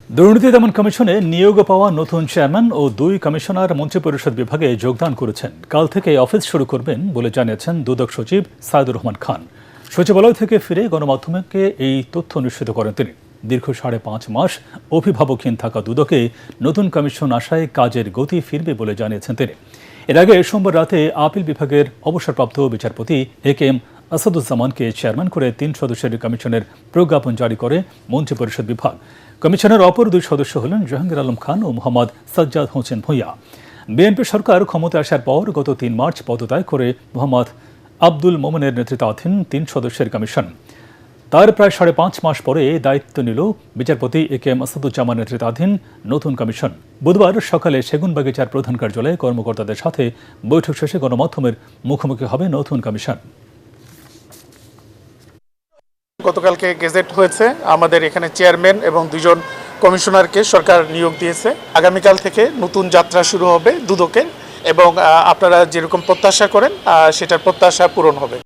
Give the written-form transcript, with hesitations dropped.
দুর্নীতি দমন কমিশনে নিয়োগ পাওয়া নতুন চেয়ারম্যান ও 2 কমিশনার মন্ত্রিপরিষদ বিভাগে যোগদান করেছেন। কাল থেকে অফিস শুরু করবেন বলে জানিয়েছেন দুদক সচিব সাইদুর রহমান খান। সচিবালয় থেকে ফিরে গণমাধ্যমকে এই তথ্য নিশ্চিত করেন তিনি। দীর্ঘ 5.5 মাস অভিভাবকহীন থাকা দুদকে নতুন কমিশন আসায় কাজের গতি ফিরবে বলে জানিয়েছেন তিনি। এর আগে সোমবার রাতে আপিল বিভাগের অবসরপ্রাপ্ত বিচারপতি একেএম আসাদুজ্জামানকে চেয়ারম্যান করে 3 সদস্যের কমিশনের প্রজ্ঞাপন জারি করে মন্ত্রিপরিষদ বিভাগ। কমিশনের অপর 2 সদস্য হলেন জাহাঙ্গীর আলম খান ও মোহাম্মদ সাজ্জাদ হোসেন ভূঁইয়া। বিএনপি সরকার ক্ষমতায় আসার পর গত 3 মার্চ পদত্যাগ করে মোহাম্মদ আব্দুল মোমেনের নেতৃত্বাধীন 3 সদস্যের কমিশন। তার প্রায় 5.5 মাস পরে দায়িত্ব নিল বিচারপতি একেএম আসাদুজ্জামান নেতৃত্বাধীন নতুন কমিশন। বুধবার সকালে সেগুনবাগিচার প্রধান কার্যালয়ে কর্মকর্তাদের সাথে বৈঠক শেষে গণমাধ্যমের মুখোমুখি হবে নতুন কমিশন। গতকালকে গেজেট হয়েছে, আমাদের এখানে চেয়ারম্যান এবং 2 জন কমিশনারকে সরকার নিয়োগ দিয়েছে। আগামীকাল থেকে নতুন যাত্রা শুরু হবে দুদকের, এবং আপনারা যেরকম প্রত্যাশা করেন সেটার প্রত্যাশা পূরণ হবে।